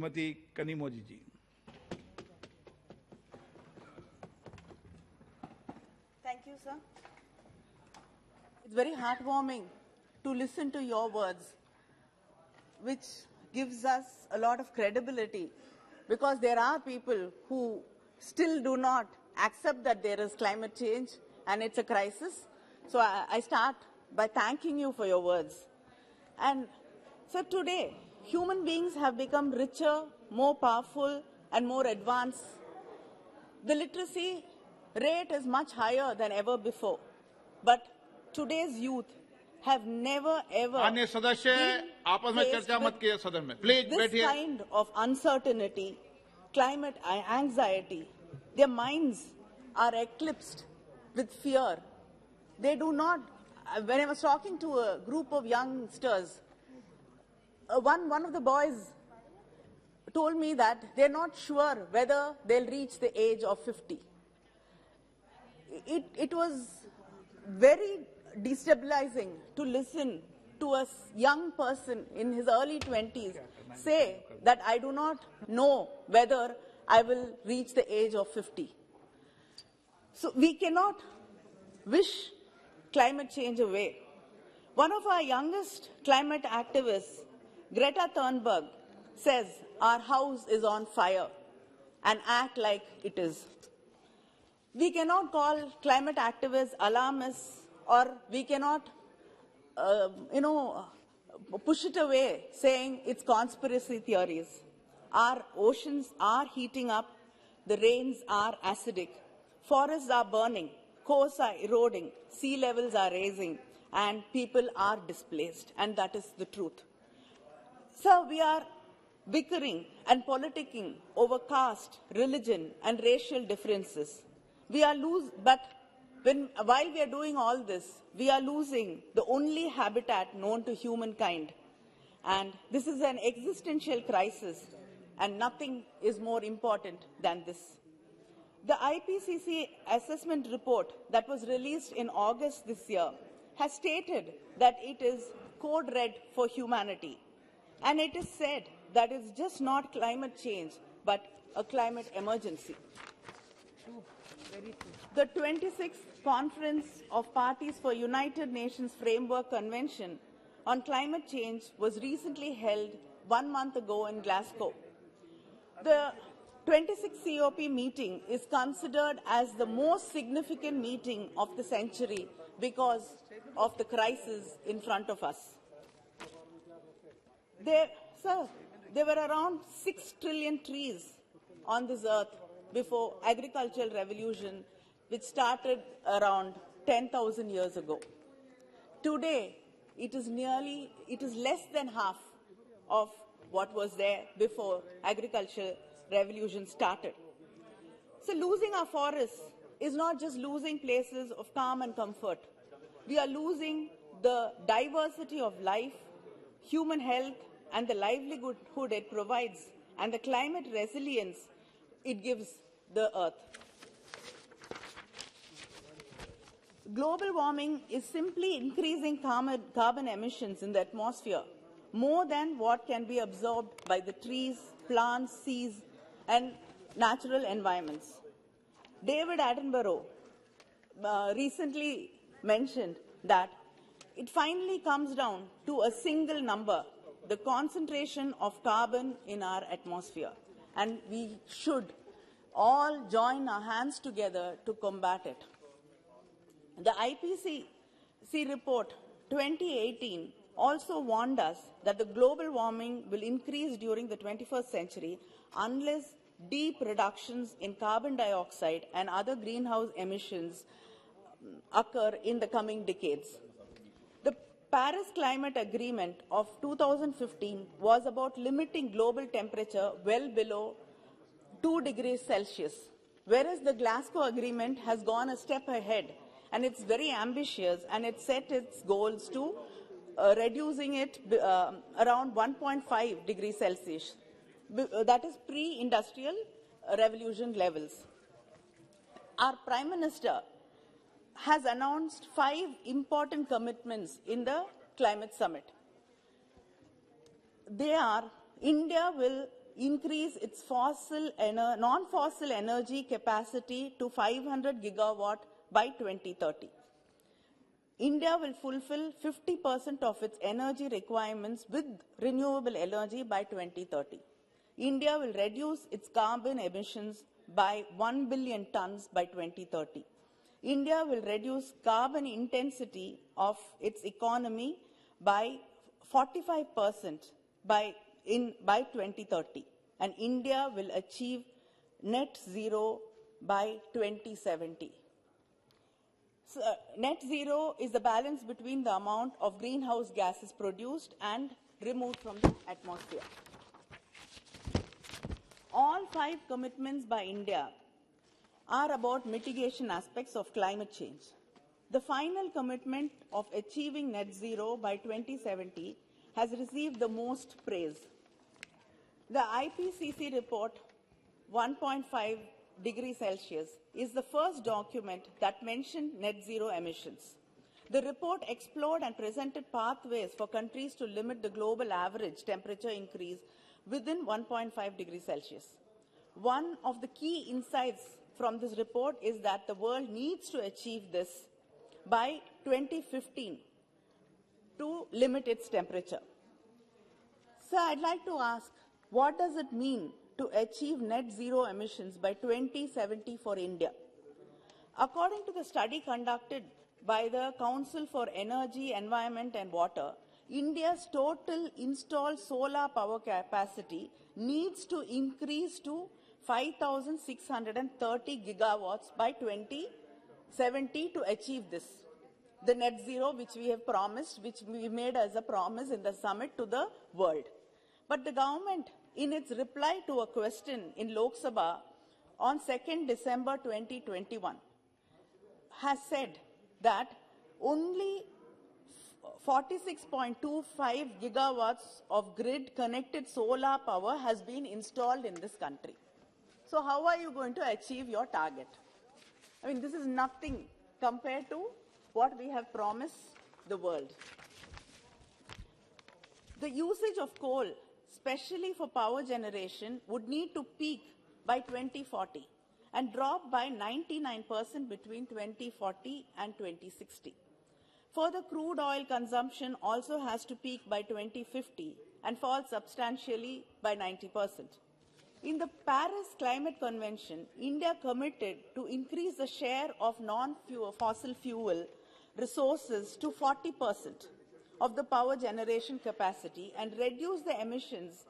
Shrimati Kanimozhi ji. Thank you, sir. It's very heartwarming to listen to your words, which gives us a lot of credibility, because there are people who still do not accept that there is climate change and it's a crisis. So I start by thanking you for your words. And so today, human beings have become richer, more powerful, and more advanced. The literacy rate is much higher than ever before. But today's youth have never ever अन्य सदस्य आपस में चर्चा मत कीजिए सदन में, please बैठिए। this kind of uncertainty, climate anxiety. Their minds are eclipsed with fear. They do not. When I was talking to a group of youngsters, one of the boys told me that they're not sure whether they'll reach the age of 50. It was very destabilizing to listen to a young person in his early 20s say that I do not know whether I will reach the age of 50. So we cannot wish climate change away. One of our youngest climate activists, Greta Thunberg, says our house is on fire and act like it is. We cannot call climate activists alarmists, or we cannot, push it away saying it's conspiracy theories. Our oceans are heating up, the rains are acidic, forests are burning, coasts are eroding, sea levels are rising, and people are displaced, and that is the truth. So we are bickering and politicking over caste, religion, and racial differences. But while we are doing all this, we are losing the only habitat known to humankind. And this is an existential crisis, and nothing is more important than this. The IPCC assessment report that was released in August this year has stated that it is code red for humanity. And it is said that it's just not climate change, but a climate emergency. The 26th Conference of Parties for United Nations Framework Convention on Climate Change was recently held 1 month ago in Glasgow. The 26th COP meeting is considered as the most significant meeting of the century because of the crisis in front of us. There were around 6 trillion trees on this earth before agricultural revolution, which started around 10,000 years ago. Today, it is less than half of what was there before agricultural revolution started. So losing our forests is not just losing places of calm and comfort. We are losing the diversity of life, human health, and the livelihood it provides, and the climate resilience it gives the earth. Global warming is simply increasing carbon emissions in the atmosphere more than what can be absorbed by the trees, plants, seas, and natural environments. David Attenborough recently mentioned that it finally comes down to a single number, the concentration of carbon in our atmosphere, and we should all join our hands together to combat it. The IPCC report 2018 also warned us that the global warming will increase during the 21st century unless deep reductions in carbon dioxide and other greenhouse emissions occur in the coming decades. The Paris Climate Agreement of 2015 was about limiting global temperature well below 2 degrees Celsius, whereas the Glasgow Agreement has gone a step ahead, and it's very ambitious, and it set its goals to reducing it around 1.5 degrees Celsius. That is pre-industrial revolution levels. Our Prime Minister has announced 5 important commitments in the climate summit. They are: India will increase its non-fossil energy capacity to 500 gigawatt by 2030. India will fulfill 50% of its energy requirements with renewable energy by 2030. India will reduce its carbon emissions by 1 billion tons by 2030. India will reduce carbon intensity of its economy by 45% by 2030. And India will achieve net zero by 2070. So, net zero is the balance between the amount of greenhouse gases produced and removed from the atmosphere. All 5 commitments by India are about mitigation aspects of climate change. The final commitment of achieving net zero by 2070 has received the most praise. The IPCC report 1.5 degrees Celsius is the first document that mentioned net zero emissions. The report explored and presented pathways for countries to limit the global average temperature increase within 1.5 degrees Celsius. One of the key insights from this report is that the world needs to achieve this by 2015 to limit its temperature. So I'd like to ask, what does it mean to achieve net zero emissions by 2070 for India? According to the study conducted by the Council for Energy, Environment and Water, India's total installed solar power capacity needs to increase to 5,630 gigawatts by 2070 to achieve this. The net zero which we have promised, which we made as a promise in the summit to the world. But the government, in its reply to a question in Lok Sabha on 2nd December 2021, has said that only 46.25 gigawatts of grid-connected solar power has been installed in this country. So how are you going to achieve your target? I mean, this is nothing compared to what we have promised the world. The usage of coal, especially for power generation, would need to peak by 2040 and drop by 99% between 2040 and 2060. Further, crude oil consumption also has to peak by 2050 and fall substantially by 90%. In the Paris Climate Convention, India committed to increase the share of non-fossil fuel resources to 40% of the power generation capacity and reduce the emissions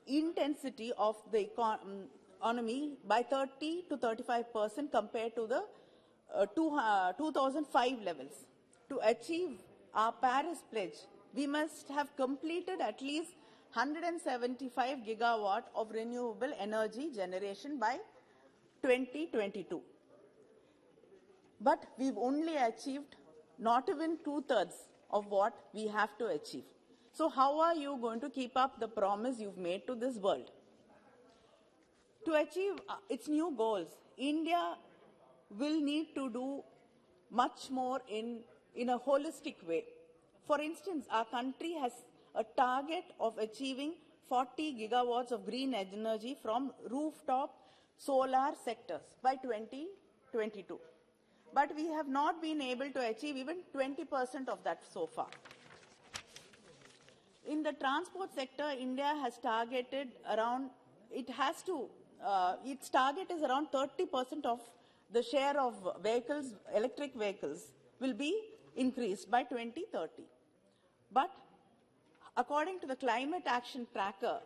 intensity of the economy by 30 to 35% compared to the 2005 levels. To achieve our Paris pledge, we must have completed at least 175 gigawatt of renewable energy generation by 2022. But we've only achieved not even 2/3 of what we have to achieve. So how are you going to keep up the promise you've made to this world? To achieve its new goals, India will need to do much more in a holistic way. For instance, our country has a target of achieving 40 gigawatts of green energy from rooftop solar sectors by 2022. But we have not been able to achieve even 20% of that so far. In the transport sector, India has targeted around, its target is around 30% of the share of vehicles, electric vehicles, will be increased by 2030. But according to the Climate Action Tracker,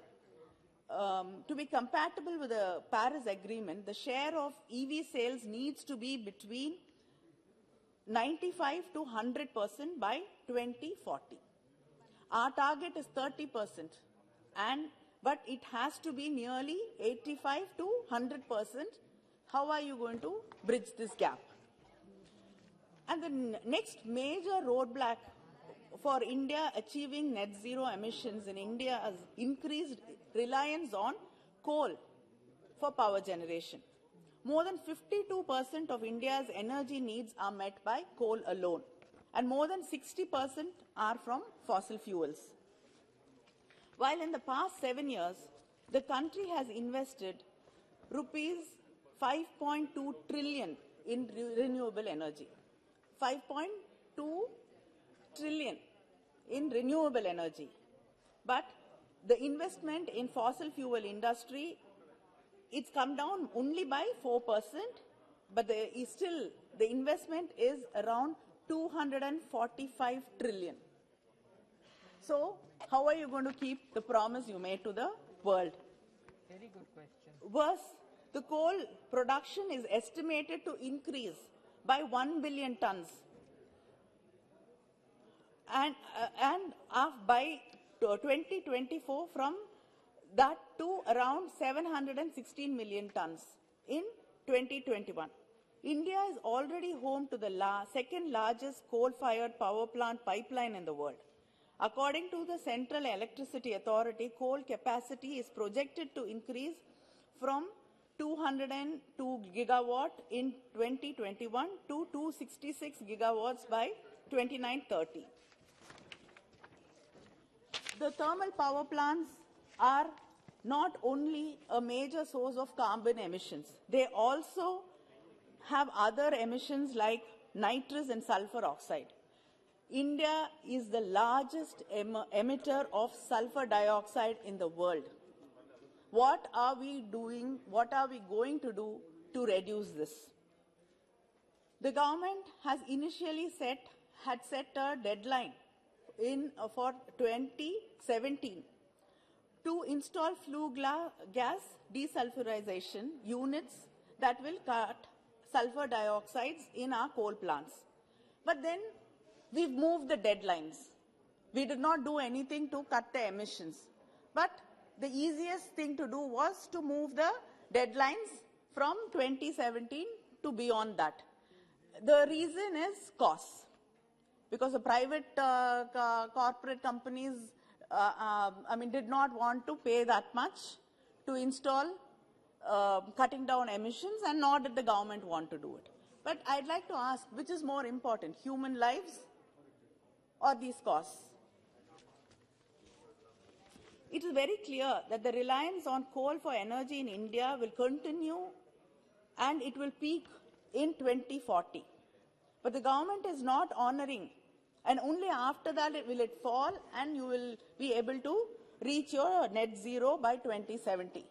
to be compatible with the Paris Agreement, the share of EV sales needs to be between 95 to 100% by 2040. Our target is 30%, but it has to be nearly 85 to 100%. How are you going to bridge this gap? And the next major roadblock for India achieving net zero emissions in India is increased reliance on coal for power generation. More than 52% of India's energy needs are met by coal alone, and more than 60% are from fossil fuels. While in the past 7 years, the country has invested rupees 5.2 trillion in renewable energy. 5.2 trillion in renewable energy. But the investment in fossil fuel industry, it's come down only by 4%, but the investment is around 245 trillion. So, how are you going to keep the promise you made to the world? Very good question. Worse, the coal production is estimated to increase by 1 billion tons. And by 2024, from that to around 716 million tons in 2021. India is already home to the second largest coal-fired power plant pipeline in the world. According to the Central Electricity Authority, coal capacity is projected to increase from 202 gigawatt in 2021 to 266 gigawatts by 2930. The thermal power plants are not only a major source of carbon emissions, they also have other emissions like nitrous and sulfur oxide. India is the largest emitter of sulfur dioxide in the world. What are we doing? What are we going to do to reduce this? The government has initially had set a deadline for 2017 to install flue gas desulfurization units that will cut sulfur dioxides in our coal plants. But then we've moved the deadlines. We did not do anything to cut the emissions. But the easiest thing to do was to move the deadlines from 2017 to beyond that. The reason is cost. Because the private corporate companies, did not want to pay that much to install cutting down emissions, and nor did the government want to do it. But I'd like to ask, which is more important, human lives or these costs? It is very clear that the reliance on coal for energy in India will continue and it will peak in 2040. But the government is not honoring, and only after that will it fall and you will be able to reach your net zero by 2070.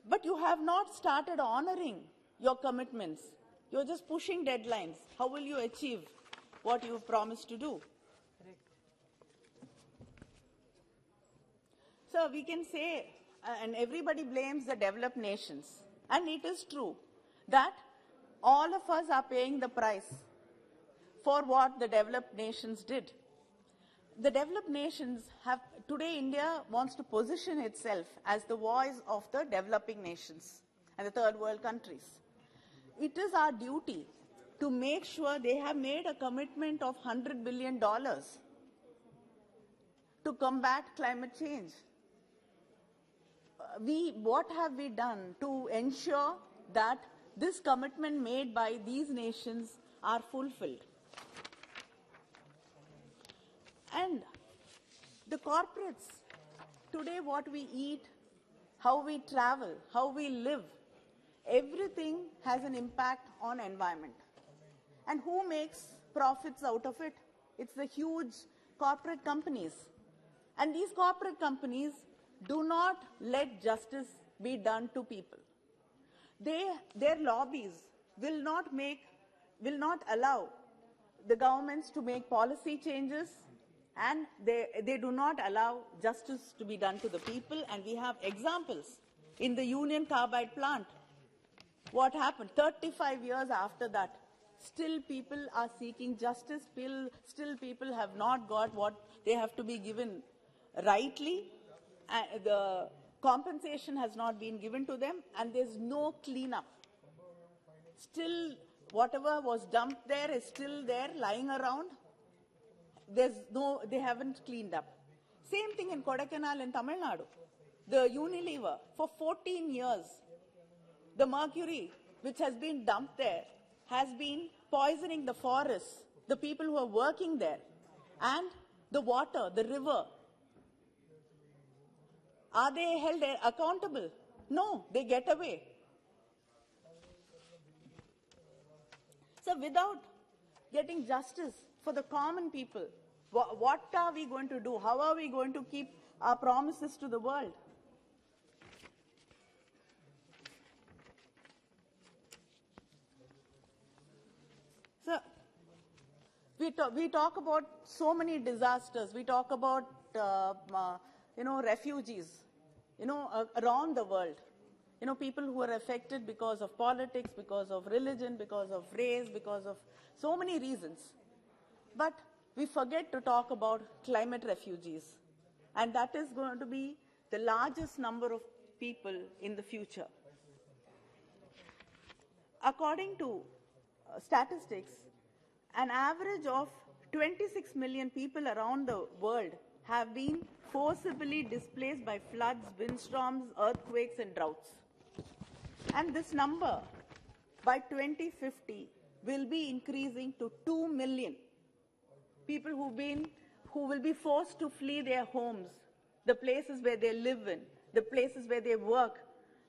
But you have not started honoring your commitments. You're just pushing deadlines. How will you achieve what you've promised to do? So we can say, and everybody blames the developed nations, and it is true that all of us are paying the price for what the developed nations did. The developed nations have, today India wants to position itself as the voice of the developing nations and the third world countries. It is our duty to make sure they have made a commitment of $100 billion to combat climate change. What have we done to ensure that this commitment made by these nations are fulfilled? And the corporates, today what we eat, how we travel, how we live, everything has an impact on environment. And who makes profits out of it? It's the huge corporate companies. And these corporate companies do not let justice be done to people. Their lobbies will not allow the governments to make policy changes, and they do not allow justice to be done to the people. And we have examples in the Union Carbide plant. What happened 35 years after that? Still people are seeking justice, still people have not got what they have to be given rightly. The compensation has not been given to them, and there's no cleanup. Still, whatever was dumped there is still there, lying around. They haven't cleaned up. Same thing in Kodaikanal in Tamil Nadu. The Unilever, for 14 years, the mercury which has been dumped there has been poisoning the forests, the people who are working there, and the water, the river. Are they held accountable? No, they get away. So without getting justice for the common people, what are we going to do? How are we going to keep our promises to the world? So we talk about so many disasters. We talk about refugees, around the world. People who are affected because of politics, because of religion, because of race, because of so many reasons. But we forget to talk about climate refugees. And that is going to be the largest number of people in the future. According to statistics, an average of 26 million people around the world have been forcibly displaced by floods, windstorms, earthquakes, and droughts. And this number, by 2050, will be increasing to 2 million people who will be forced to flee their homes, the places where they live in, the places where they work,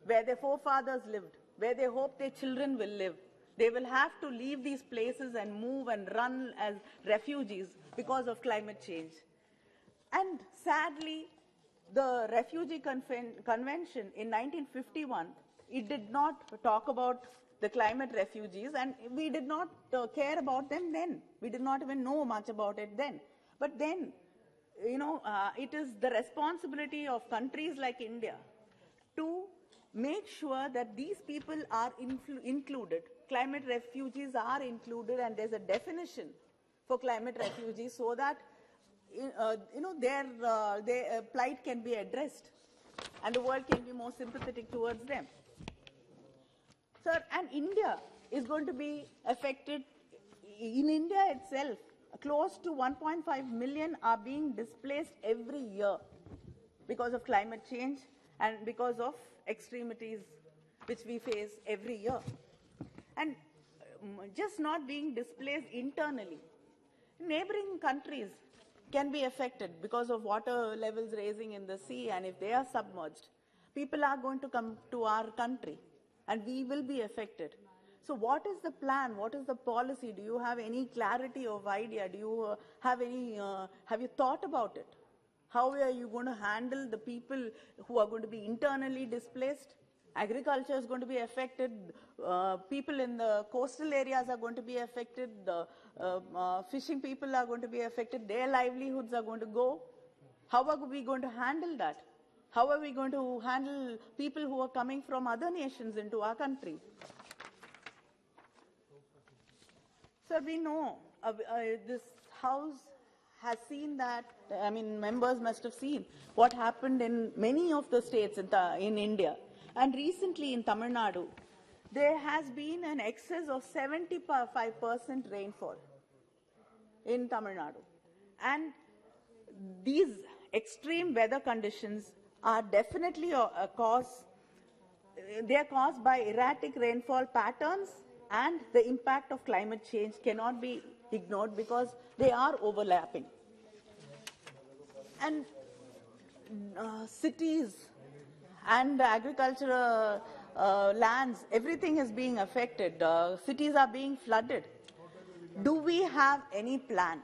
where their forefathers lived, where they hope their children will live. They will have to leave these places and move and run as refugees because of climate change. And sadly, the Refugee Convention in 1951, it did not talk about the climate refugees, and we did not care about them then. We did not even know much about it then. But then, it is the responsibility of countries like India to make sure that these people are included. Climate refugees are included, and there's a definition for climate refugees so that their plight can be addressed and the world can be more sympathetic towards them. Sir, and India is going to be affected. In India itself, close to 1.5 million are being displaced every year because of climate change and because of extremities which we face every year. And just not being displaced internally. Neighboring countries can be affected because of water levels rising in the sea, and if they are submerged, people are going to come to our country and we will be affected. So what is the plan? What is the policy? Do you have any clarity of idea? Do you have you thought about it? How are you going to handle the people who are going to be internally displaced? Agriculture is going to be affected. People in the coastal areas are going to be affected. Fishing people are going to be affected. Their livelihoods are going to go. How are we going to handle that? How are we going to handle people who are coming from other nations into our country? So we know this House has seen that, members must have seen what happened in many of the states in India. And recently in Tamil Nadu, there has been an excess of 75% rainfall in Tamil Nadu. And these extreme weather conditions are definitely they are caused by erratic rainfall patterns, and the impact of climate change cannot be ignored because they are overlapping. And cities and agricultural lands, everything is being affected. Cities are being flooded. Do we have any plan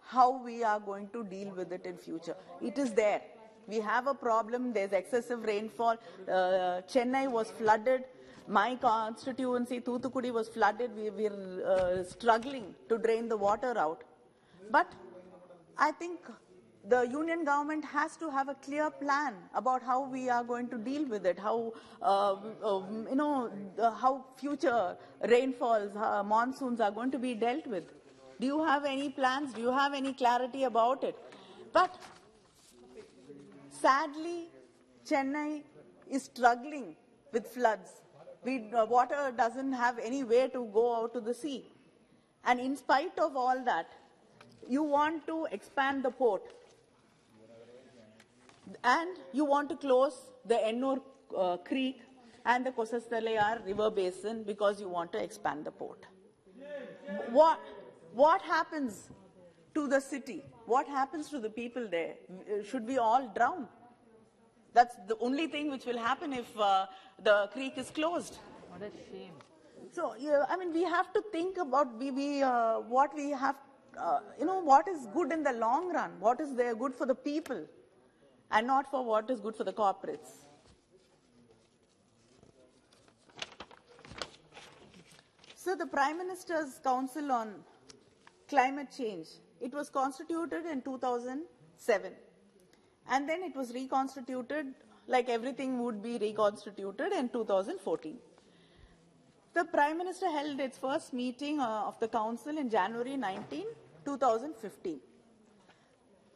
how we are going to deal with it in future? It is there. We have a problem. There's excessive rainfall. Chennai was flooded. My constituency, Thoothukudi, was flooded. We're struggling to drain the water out. But I think the union government has to have a clear plan about how we are going to deal with it, how future rainfalls, monsoons are going to be dealt with. Do you have any plans? Do you have any clarity about it? But sadly, Chennai is struggling with floods. Water doesn't have any way to go out to the sea. And in spite of all that, you want to expand the port. And you want to close the Ennur Creek and the Kosastalayar River Basin because you want to expand the port. What happens to the city? What happens to the people there? Should we all drown? That's the only thing which will happen if the creek is closed. What a shame. So, yeah, I mean, we have to think about what we have, what is good in the long run, what is there good for the people, and not for what is good for the corporates. So, the Prime Minister's Council on Climate Change, it was constituted in 2007. And then it was reconstituted, like everything would be reconstituted, in 2014. The Prime Minister held its first meeting of the Council in January 19, 2015.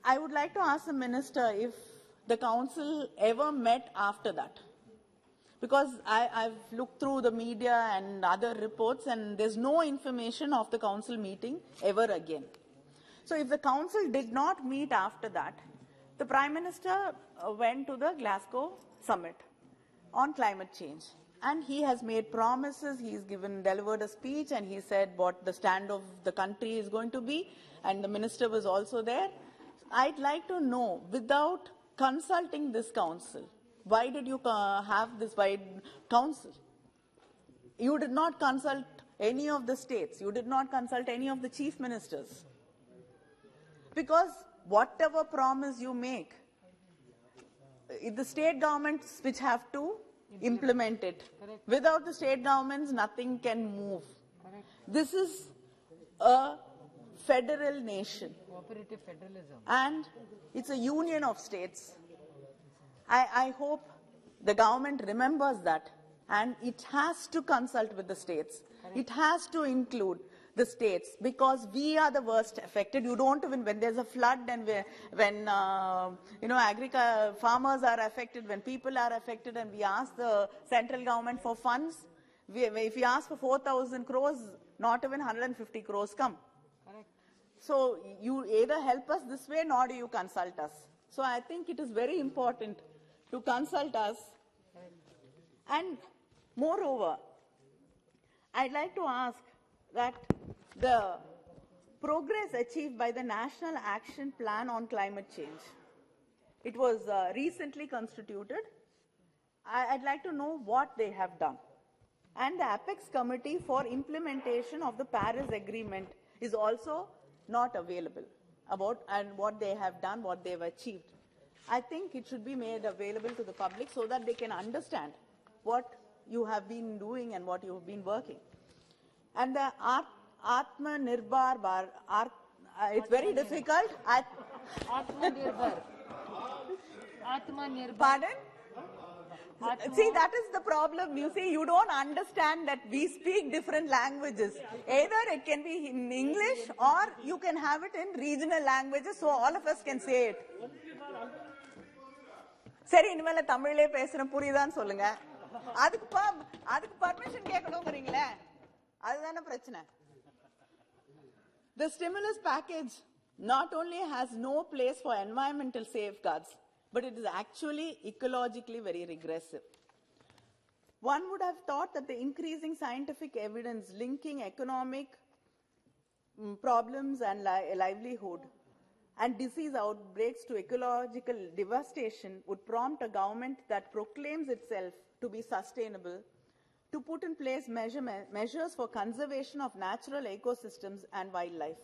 I would like to ask the Minister if the Council ever met after that. Because I've looked through the media and other reports, and there's no information of the Council meeting ever again. So if the Council did not meet after that, the Prime Minister went to the Glasgow summit on climate change. And he has made promises, he's delivered a speech, and he said what the stand of the country is going to be, and the minister was also there. I'd like to know, without consulting this council, why did you have this wide council? You did not consult any of the states, you did not consult any of the chief ministers. Because whatever promise you make, the state governments which have to implement it. Correct. Without the state governments, nothing can move. Correct. This is a federal nation. Cooperative federalism. And it's a union of states. I hope the government remembers that, and it has to consult with the states. Correct. It has to include the states, because we are the worst affected. You don't even, when there's a flood and when farmers are affected, when people are affected, and we ask the central government for funds, if we ask for 4,000 crores, not even 150 crores come. Correct. So you either help us this way, nor do you consult us. So I think it is very important to consult us. And moreover, I'd like to ask that the progress achieved by the National Action Plan on Climate Change, it was recently constituted. I'd like to know what they have done. And the Apex Committee for Implementation of the Paris Agreement is also not available about and what they have done, what they've achieved. I think it should be made available to the public so that they can understand what you have been doing and what you have been working. And the Atmanirbhar, it's very difficult. Atmanirbhar. Atmanirbhar. Pardon? See, that is the problem. You see, you don't understand that we speak different languages. Either it can be in English or you can have it in regional languages so all of us can say it. சரி இனிமேல தமிழ்லே பேசுறேன் புரியுதான்னு சொல்லுங்க. அதுக்கு permission கேட்கணும்ங்கறீங்களே. அதுதானே பிரச்சனை. The stimulus package not only has no place for environmental safeguards, but it is actually ecologically very regressive. One would have thought that the increasing scientific evidence linking economic problems and livelihood and disease outbreaks to ecological devastation would prompt a government that proclaims itself to be sustainable to put in place measures for conservation of natural ecosystems and wildlife.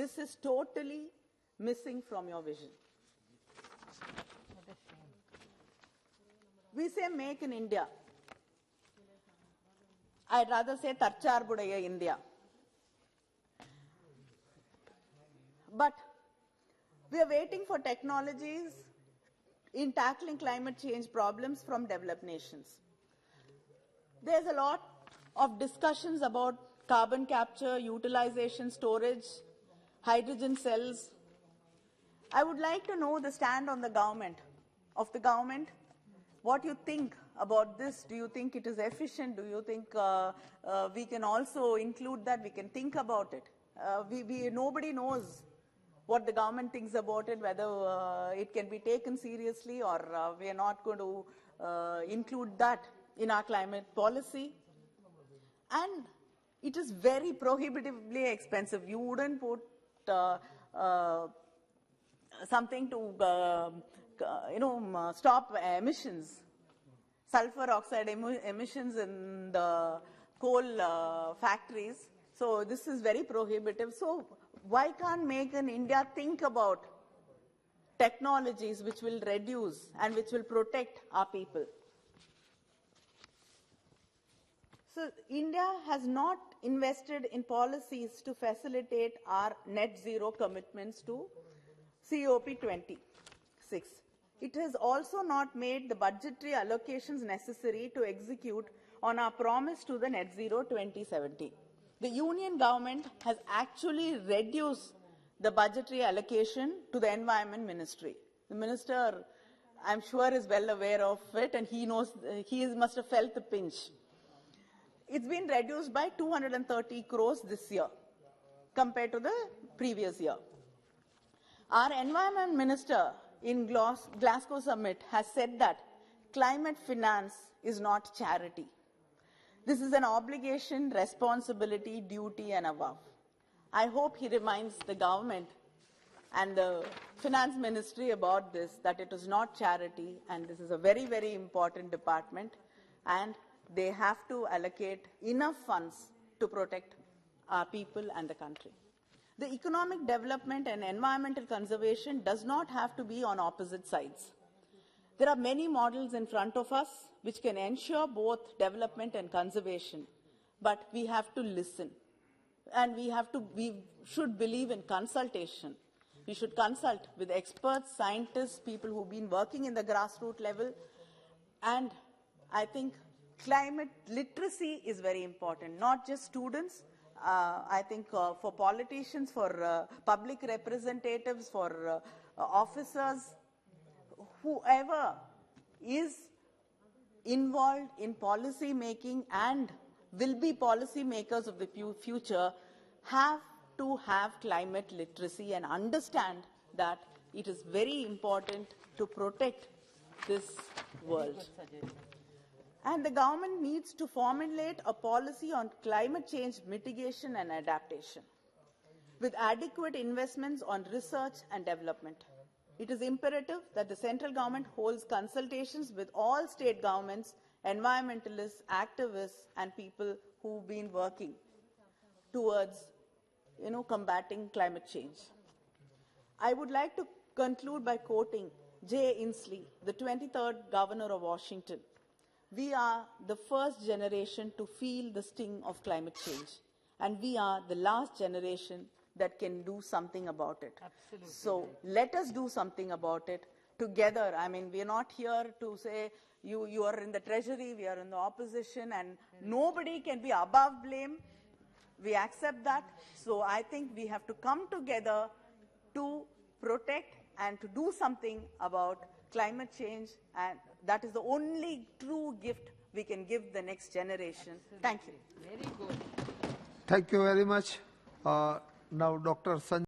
This is totally missing from your vision. We say make in India. I'd rather say Tarcharbudaya India. But we are waiting for technologies in tackling climate change problems from developed nations. There's a lot of discussions about carbon capture, utilization, storage, hydrogen cells. I would like to know the stand on the government, what you think about this. Do you think it is efficient? Do you think we can also include that? We can think about it. Nobody knows what the government thinks about it, whether it can be taken seriously or we are not going to include that in our climate policy. And it is very prohibitively expensive. You wouldn't put something to stop emissions, sulfur oxide emissions in the coal factories. So this is very prohibitive. So why can't make in India think about technologies which will reduce and which will protect our people? So India has not invested in policies to facilitate our net zero commitments to COP26. It has also not made the budgetary allocations necessary to execute on our promise to the net zero 2070. The union government has actually reduced the budgetary allocation to the environment ministry. The minister, I'm sure, is well aware of it, and he knows, he must have felt the pinch. It's been reduced by 230 crores this year compared to the previous year. Our environment minister in Glasgow summit has said that climate finance is not charity. This is an obligation, responsibility, duty, and above. I hope he reminds the government and the finance ministry about this, that it is not charity, and this is a very, very important department, and they have to allocate enough funds to protect our people and the country. The economic development and environmental conservation does not have to be on opposite sides. There are many models in front of us which can ensure both development and conservation, but we have to listen. And we should believe in consultation. We should consult with experts, scientists, people who've been working in the grassroots level. And I think climate literacy is very important, not just students. I think for politicians, for public representatives, for officers, whoever is involved in policy making and will be policy makers of the future have to have climate literacy and understand that it is very important to protect this world. And the government needs to formulate a policy on climate change mitigation and adaptation with adequate investments on research and development. It is imperative that the central government holds consultations with all state governments, environmentalists, activists, and people who've been working towards, combating climate change. I would like to conclude by quoting J. Inslee, the 23rd governor of Washington. We are the first generation to feel the sting of climate change, and we are the last generation that can do something about it. Absolutely. So let us do something about it together. I mean, we are not here to say you are in the treasury, we are in the opposition, and nobody can be above blame. We accept that. So I think we have to come together to protect and to do something about climate change, and that is the only true gift we can give the next generation. Absolutely. Thank you. Very good. Thank you very much. Now, Dr. Sanjay.